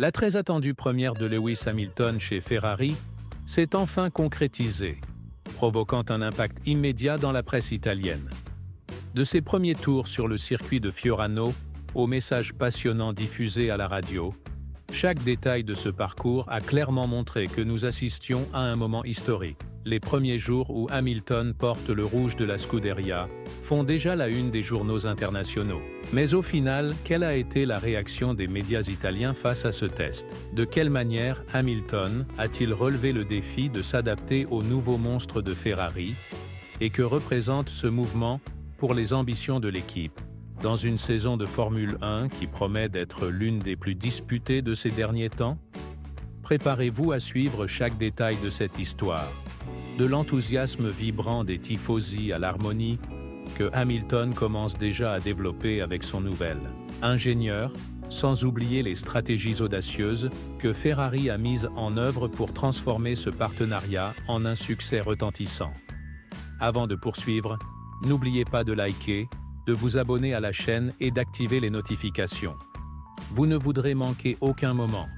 La très attendue première de Lewis Hamilton chez Ferrari s'est enfin concrétisée, provoquant un impact immédiat dans la presse italienne. De ses premiers tours sur le circuit de Fiorano aux messages passionnants diffusés à la radio, chaque détail de ce parcours a clairement montré que nous assistions à un moment historique. Les premiers jours où Hamilton porte le rouge de la Scuderia font déjà la une des journaux internationaux. Mais au final, quelle a été la réaction des médias italiens face à ce test? De quelle manière Hamilton a-t-il relevé le défi de s'adapter au nouveau monstre de Ferrari? Et que représente ce mouvement pour les ambitions de l'équipe, dans une saison de Formule 1 qui promet d'être l'une des plus disputées de ces derniers temps? Préparez-vous à suivre chaque détail de cette histoire, de l'enthousiasme vibrant des tifosi à l'harmonie que Hamilton commence déjà à développer avec son nouvel ingénieur, sans oublier les stratégies audacieuses que Ferrari a mises en œuvre pour transformer ce partenariat en un succès retentissant. Avant de poursuivre, n'oubliez pas de liker, de vous abonner à la chaîne et d'activer les notifications. Vous ne voudrez manquer aucun moment,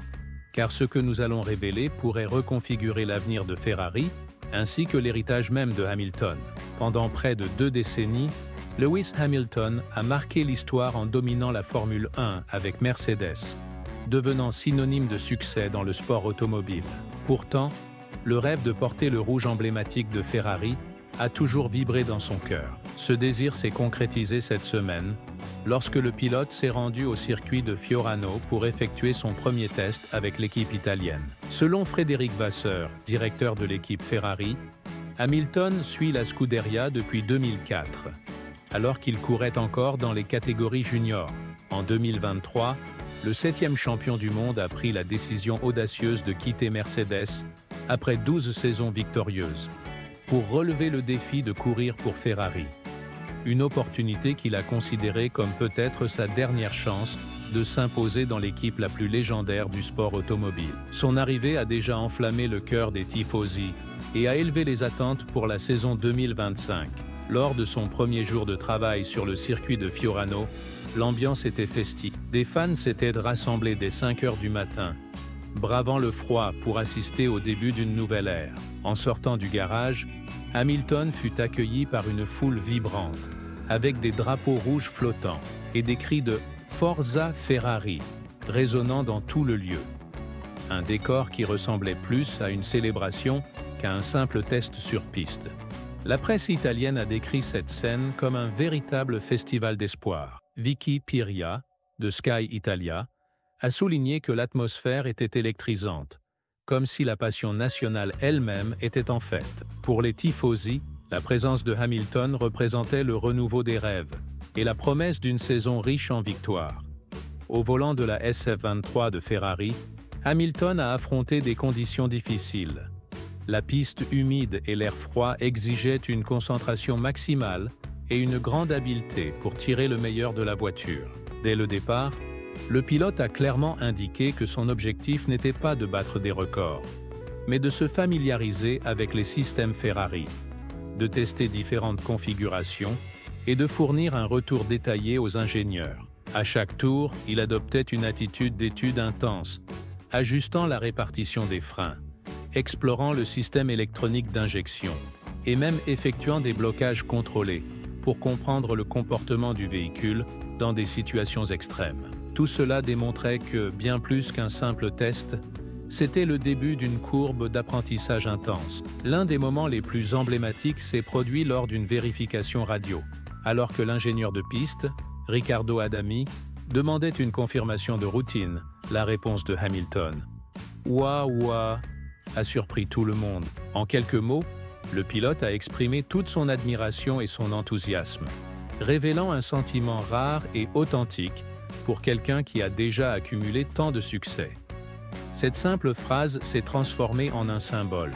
car ce que nous allons révéler pourrait reconfigurer l'avenir de Ferrari ainsi que l'héritage même de Hamilton. Pendant près de 2 décennies, Lewis Hamilton a marqué l'histoire en dominant la Formule 1 avec Mercedes, devenant synonyme de succès dans le sport automobile. Pourtant, le rêve de porter le rouge emblématique de Ferrari a toujours vibré dans son cœur. Ce désir s'est concrétisé cette semaine, lorsque le pilote s'est rendu au circuit de Fiorano pour effectuer son premier test avec l'équipe italienne. Selon Frédéric Vasseur, directeur de l'équipe Ferrari, Hamilton suit la Scuderia depuis 2004, alors qu'il courait encore dans les catégories juniors. En 2023, le 7e champion du monde a pris la décision audacieuse de quitter Mercedes après 12 saisons victorieuses, pour relever le défi de courir pour Ferrari. Une opportunité qu'il a considérée comme peut-être sa dernière chance de s'imposer dans l'équipe la plus légendaire du sport automobile. Son arrivée a déjà enflammé le cœur des tifosi et a élevé les attentes pour la saison 2025. Lors de son premier jour de travail sur le circuit de Fiorano, l'ambiance était festive. Des fans s'étaient rassemblés dès 5 heures du matin, bravant le froid pour assister au début d'une nouvelle ère. En sortant du garage, Hamilton fut accueilli par une foule vibrante, avec des drapeaux rouges flottants et des cris de « Forza Ferrari » résonnant dans tout le lieu. Un décor qui ressemblait plus à une célébration qu'à un simple test sur piste. La presse italienne a décrit cette scène comme un véritable festival d'espoir. Vicky Piria, de Sky Italia, a souligné que l'atmosphère était électrisante, comme si la passion nationale elle-même était en fête. Pour les tifosi, la présence de Hamilton représentait le renouveau des rêves et la promesse d'une saison riche en victoires. Au volant de la SF23 de Ferrari, Hamilton a affronté des conditions difficiles. La piste humide et l'air froid exigeaient une concentration maximale et une grande habileté pour tirer le meilleur de la voiture. Dès le départ, le pilote a clairement indiqué que son objectif n'était pas de battre des records, mais de se familiariser avec les systèmes Ferrari, de tester différentes configurations et de fournir un retour détaillé aux ingénieurs. À chaque tour, il adoptait une attitude d'étude intense, ajustant la répartition des freins, explorant le système électronique d'injection et même effectuant des blocages contrôlés pour comprendre le comportement du véhicule dans des situations extrêmes. Tout cela démontrait que, bien plus qu'un simple test, c'était le début d'une courbe d'apprentissage intense. L'un des moments les plus emblématiques s'est produit lors d'une vérification radio, alors que l'ingénieur de piste, Riccardo Adami, demandait une confirmation de routine. La réponse de Hamilton, « Ouah, ouah », a surpris tout le monde. En quelques mots, le pilote a exprimé toute son admiration et son enthousiasme, révélant un sentiment rare et authentique pour quelqu'un qui a déjà accumulé tant de succès. Cette simple phrase s'est transformée en un symbole.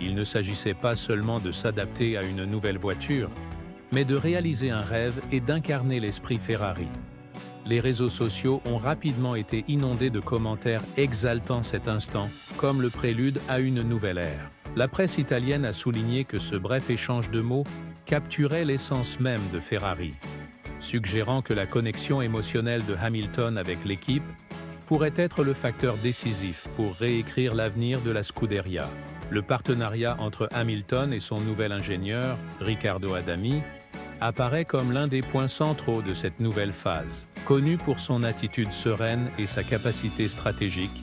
Il ne s'agissait pas seulement de s'adapter à une nouvelle voiture, mais de réaliser un rêve et d'incarner l'esprit Ferrari. Les réseaux sociaux ont rapidement été inondés de commentaires exaltant cet instant comme le prélude à une nouvelle ère. La presse italienne a souligné que ce bref échange de mots capturait l'essence même de Ferrari, suggérant que la connexion émotionnelle de Hamilton avec l'équipe pourrait être le facteur décisif pour réécrire l'avenir de la Scuderia. Le partenariat entre Hamilton et son nouvel ingénieur, Riccardo Adami, apparaît comme l'un des points centraux de cette nouvelle phase. Connu pour son attitude sereine et sa capacité stratégique,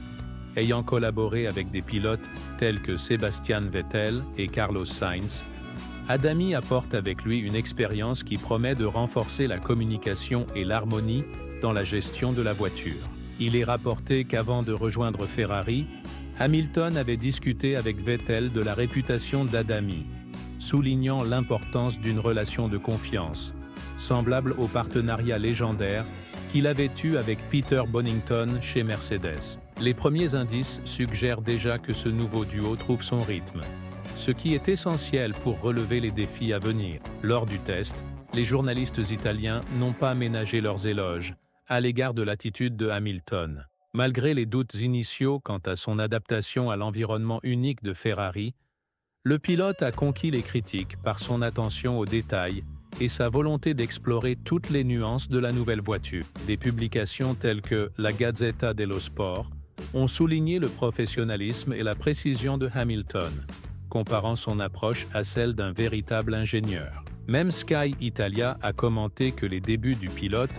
ayant collaboré avec des pilotes tels que Sebastian Vettel et Carlos Sainz, Adami apporte avec lui une expérience qui promet de renforcer la communication et l'harmonie dans la gestion de la voiture. Il est rapporté qu'avant de rejoindre Ferrari, Hamilton avait discuté avec Vettel de la réputation d'Adami, soulignant l'importance d'une relation de confiance, semblable au partenariat légendaire qu'il avait eu avec Peter Bonington chez Mercedes. Les premiers indices suggèrent déjà que ce nouveau duo trouve son rythme, ce qui est essentiel pour relever les défis à venir. Lors du test, les journalistes italiens n'ont pas ménagé leurs éloges à l'égard de l'attitude de Hamilton. Malgré les doutes initiaux quant à son adaptation à l'environnement unique de Ferrari, le pilote a conquis les critiques par son attention aux détails et sa volonté d'explorer toutes les nuances de la nouvelle voiture. Des publications telles que la Gazzetta dello Sport ont souligné le professionnalisme et la précision de Hamilton, comparant son approche à celle d'un véritable ingénieur. Même Sky Italia a commenté que les débuts du pilote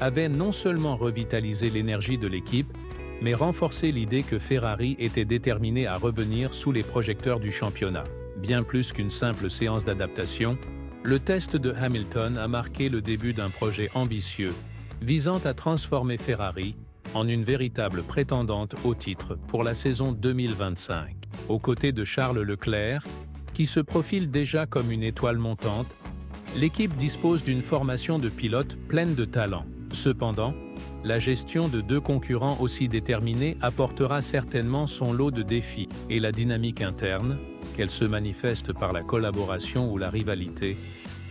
avaient non seulement revitalisé l'énergie de l'équipe, mais renforcé l'idée que Ferrari était déterminé à revenir sous les projecteurs du championnat. Bien plus qu'une simple séance d'adaptation, le test de Hamilton a marqué le début d'un projet ambitieux visant à transformer Ferrari en une véritable prétendante au titre pour la saison 2025. Aux côtés de Charles Leclerc, qui se profile déjà comme une étoile montante, l'équipe dispose d'une formation de pilotes pleine de talent. Cependant, la gestion de deux concurrents aussi déterminés apportera certainement son lot de défis, et la dynamique interne, qu'elle se manifeste par la collaboration ou la rivalité,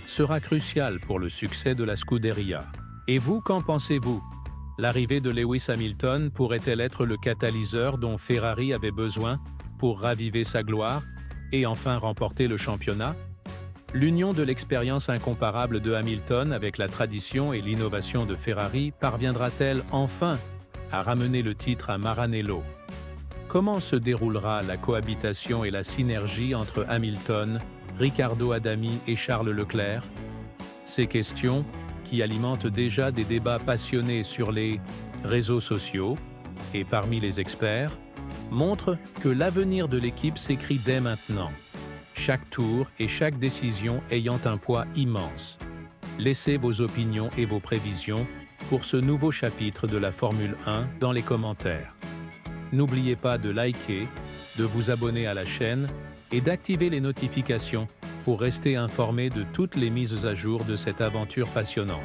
sera cruciale pour le succès de la Scuderia. Et vous, qu'en pensez-vous? L'arrivée de Lewis Hamilton pourrait-elle être le catalyseur dont Ferrari avait besoin pour raviver sa gloire et enfin remporter le championnat? L'union de l'expérience incomparable de Hamilton avec la tradition et l'innovation de Ferrari parviendra-t-elle enfin à ramener le titre à Maranello? Comment se déroulera la cohabitation et la synergie entre Hamilton, Riccardo Adami et Charles Leclerc? Ces questions, qui alimentent déjà des débats passionnés sur les réseaux sociaux et parmi les experts, montrent que l'avenir de l'équipe s'écrit dès maintenant, chaque tour et chaque décision ayant un poids immense. Laissez vos opinions et vos prévisions pour ce nouveau chapitre de la Formule 1 dans les commentaires. N'oubliez pas de liker, de vous abonner à la chaîne et d'activer les notifications pour rester informé de toutes les mises à jour de cette aventure passionnante.